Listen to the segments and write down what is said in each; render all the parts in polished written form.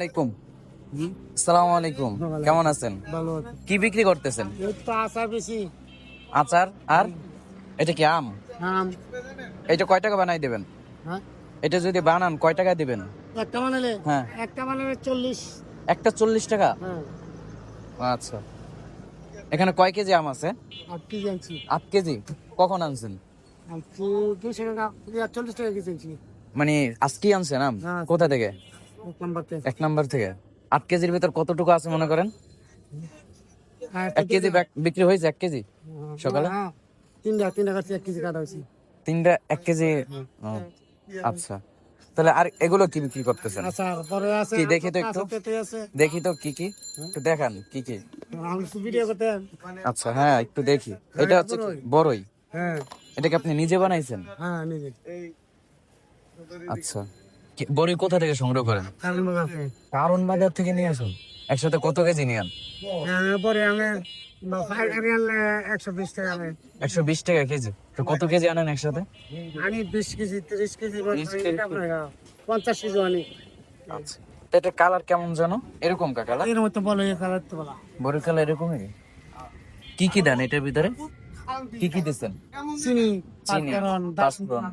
আলাইকুম। আসসালামু আলাইকুম। কেমন আছেন? ভালো আছে। কি বিক্রি করতেছেন? এই তো আচার বেশি। আচার আর এটা কি আম? আম। এটা কয় টাকা বানাই দেবেন? হ্যাঁ, এটা যদি বানান কয় টাকা দিবেন? একটা বানালে হ্যাঁ, একটা বানালে 40। একটা 40 টাকা। হ্যাঁ, আচ্ছা, এখানে কয় কেজি আম আছে? 8 কেজি আনছি। 8 কেজি। কখন আনছেন? আনছি 200 টাকা, 40 টাকা কেজি আনছি। মানে আজকেই আনছেন আম? হ্যাঁ, কোথা থেকে? 1 নাম্বারতে। 1 নাম্বার থেকে। 8 কেজির ভিতর কতটুকু আছে মনে করেন? হ্যাঁ, 1 কেজি বিক্রি হয়েছে? 1 কেজি সকালে? হ্যাঁ, তিনটা কাছে 1 কেজি কাটা হয়েছে। তিনটা 1 কেজি। ও, আচ্ছা, তাহলে আর এগুলো কি বিক্রি করতেছেন? আচার পরে আছে, কি দেখি তো একটু, তেতে আছে। দেখি তো কি কি, একটু দেখান কি কি। আমি তো ভিডিও করতে। আচ্ছা, হ্যাঁ একটু দেখি। এটা হচ্ছে কি? বড়ই। হ্যাঁ, এটা কি আপনি নিজে বানাইছেন? হ্যাঁ, নিজে। আচ্ছা, বড়ই কোথা থেকে সংগ্রহ করেন? কারণ আছে। কারণ বাজার থেকে নিয়ে আসুন। একসাথে কত কেজি নিয়ে আন? পরে আমি 120 টাকা আনে। 120 টাকা কেজি। তো কত কেজি আনেন একসাথে? আমি 20 কেজি 30 কেজি 20 কেজি। 50 কেজি আনি। আচ্ছা, তো এটা কালার কেমন জানো? এরকম কা কালার? এর মতো বলো, এই কালার তো বলা। বড়ই কালার এরকমই। কি কি দেন এটার ভিতরে? কি কি দিচ্ছেন? চিনি, চিনি, পাঁচফোড়ন, পাঁচফোড়ন,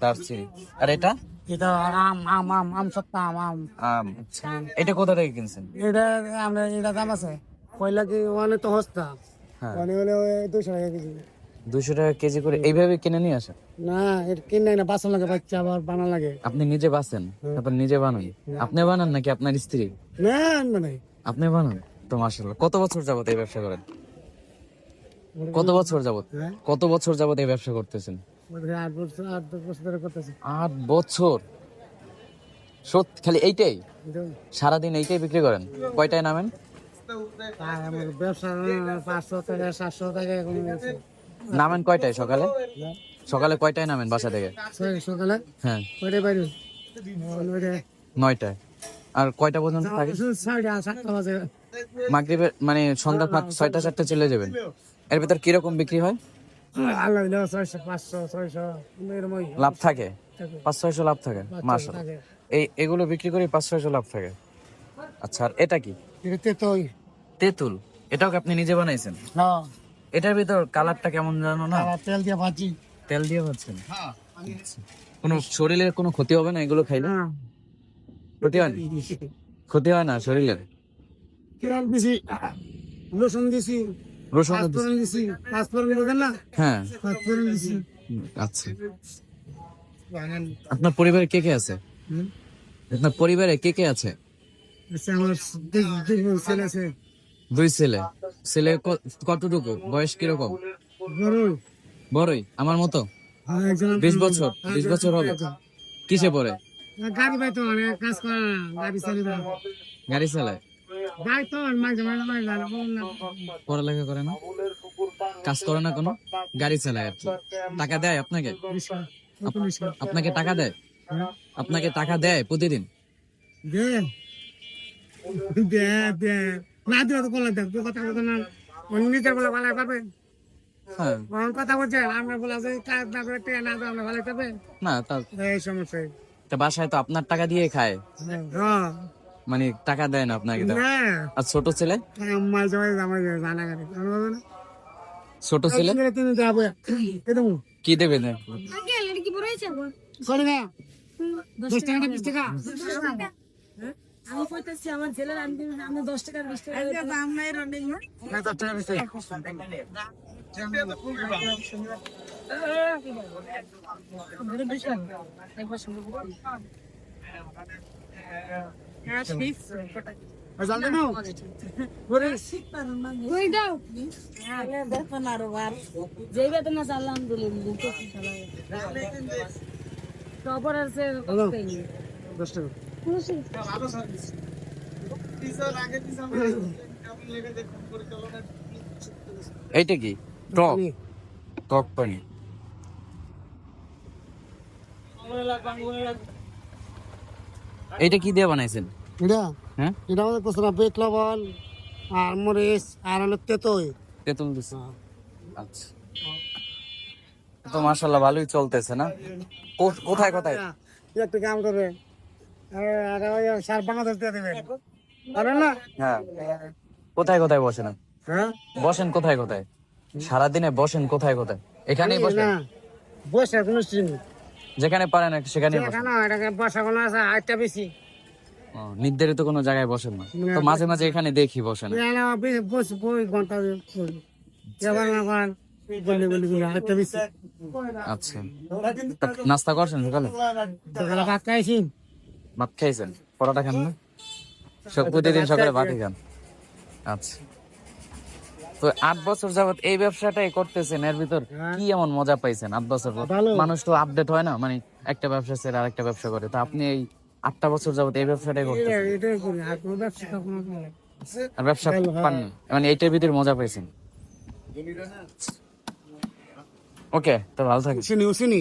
দারচিনি। আর এটা? এটা আম আম আম আম সত্তা আম আম। আম। আচ্ছা, এটা কোথা থেকে কিনছেন? এটা আমরা এটা দাম আছে। কয়লা কি ওখানে তো সস্তা। হ্যাঁ, ওখানে হলে 200 টাকা কেজি। 200 টাকা কেজি করে এইভাবে কিনে নিয়ে আসেন? না, এটা কিনে না, বাসন লাগে, বাচ্চা আবার বানা লাগে। আপনি নিজে বাসেন, তারপর নিজে বানান? আপনি বানান নাকি আপনার স্ত্রী? না, মানে আপনি বানান? তো মাশাআল্লাহ। কত বছর যাবত এই ব্যবসা করেন? কত বছর যাবত? হ্যাঁ, কত বছর যাবত এই ব্যবসা করতেছেন? 8 বছর 8-10 বছর ধরে করতেছি। 8 বছর? সত্যি খালি এইটাই? এটা সারাদিন এইটাই বিক্রি করেন? কয়টায় নামেন? তাই আমার ব্যবসা 500 টাকা 700 টাকা এখন আছে। নামেন কয়টায় সকালে? সকালে কয়টায় নামেন বাসা থেকে? সকালে হ্যাঁ, কয়টায় বাইরে? 9টায়। আর কয়টা পর্যন্ত থাকে? 7টা বাজে। মাগরিবের মানে সন্ধ্যা 6টা 7টা চলে যাবেন। এর ভিতর কিরকম বিক্রি হয়? আল্লাহ দিলে 600 500 600 এরকমই লাভ থাকে? 500-600 লাভ থাকে? 500 মাশাআল্লাহ। টাকা। এগুলো বিক্রি করে 500-600 লাভ থাকে। আচ্ছা, আর এটা কি? এটা তো তেঁতুল। এটাও কি আপনি নিজে বানাইছেন? হ্যাঁ, এটার ভিতর কালারটা কেমন জানো না? আর তেল দিয়ে ভাজি। তেল দিয়ে ভাজছেন? আচ্ছা। কোনো শরীরের কোনো ক্ষতি হবে না এগুলো খাইলে? হ্যাঁ, ক্ষতি হয় না? ক্ষতি হয় না শরীরের? তেল দিছি, রসুন দিছি, রসুন পাঁচফোড়ন দিছি। পাঁচফোড়ন বুঝেন না? হ্যাঁ। পাঁচফোড়ন দিছি। আচ্ছা, আপনার পরিবারে কে কে আছে? হুম, আপনার পরিবারে কে কে আছে? আচ্ছা, আমার দুই ছেলে আছে। 2 ছেলে। ছেলে কতটুকু বয়স কিরকম? বড়, বড়ই আমার মতো? আর একজন 20 বছর? 20 বছর হবে? কিসে পড়ে? গাড়ি পাইতো মানে কাজ করে না, গাড়ি চালিয়ে না। গাড়ি চালায়? যাই তো মাঝে মাঝে মাঝে জানা বলুন না। পড়ালেখা করে না? কাজ করে না কোনো? গাড়ি চালায় আর কি। টাকা দেয় আপনাকে? রিস্কা, আপ- নতুন রিস্কা। আপনাকে টাকা দেয়? হ্যাঁ, আপনাকে টাকা দেয় প্রতিদিন? দে দে দে, না দিলে তো বলে দেখ, তুই কথা বলতো না। অন্য নিজের বলে ভালো পারবে। হ্যাঁ। ওর কথা বলছে, আমরা বলে যে কাজ না করে টেনে না আমরা ভালো পারবে। না তা, এই সমস্যা। তা বাসায় তো আপনার টাকা দিয়ে খায়, হ্যাঁ, মানে টাকা দেয় না আপনাকে তো। না, আর ছোট ছেলে? মাঝে মাঝে আমার জানা গাড়ি ছোট ছেলে তুমি যাবো এরকম কি দেবে না? করে না 10 টাকা 20 টাকা। আমি কইতেছি আমার ছেলের আমি 10 টাকা 20 টাকা দাম নাই রান্ডিং না না 10 টাকা 20 টাকা। ধরে বেশি একবার শুনবো হ্যাঁ ঠিক জানলে না করে কই দাও হ্যাঁ দেখো না রোবার যেই বেতন আছে আলহামদুলিল্লাহ কিছু চালায় খবর আছে 10 টাকা। এইটা কি? টক? টক পানি? এইটা কি দিয়ে বানাইছেন? এটা হ্যাঁ, এটা আমাদের কোসরা বেট লবণ আর মরিচ আর হলো তেতই। তেঁতুল দিছে। আচ্ছা, তো মাশাআল্লাহ ভালোই চলতেছে না? কোথায় কোথায়? একটা কাম করবে, আর ওই 4-5 টাকা দেবেন পারেন না? হ্যাঁ কোথায় কোথায় বসেন আপনি? হ্যাঁ বসেন কোথায় কোথায় সারাদিনে বসেন কোথায় কোথায় এখানেই বসেন না বসে কোনো চিনি যেখানে পারেন সেখানেই বসেন এখানে এটাকে বসা কোনো আছে আটটা বেশি ও, নির্ধারিত কোনো জায়গায় বসেন না তো মাঝে মাঝে এখানে দেখি বসেন বসে বই ঘন্টা এবার না করেন বলি বলি বলি আটটা বেশি আচ্ছা তা নাস্তা করছেন সকালে সকালে ভাত খাইছি ভাত খাইছেন পরোটা খান না প্রতিদিন সকালে ভাতই খান আচ্ছা তো 8 বছর যাবত এই ব্যবসাটাই করতেছেন এর ভিতর কি এমন মজা পাইছেন 8 বছর পর ভালো। মানুষ তো আপডেট হয় না মানে একটা ব্যবসা ছেড়ে আরেকটা ব্যবসা করে তো আপনি এই 8টা বছর যাবত এই ব্যবসাটাই করতেছেন এটাই করি আর কোনো ব্যবসা কখনো করি না। আর ব্যবসা পাননি মানে এইটার ভিতরে মজা পাইছেন ওকে তো ভালো থাকি চিনি চিনি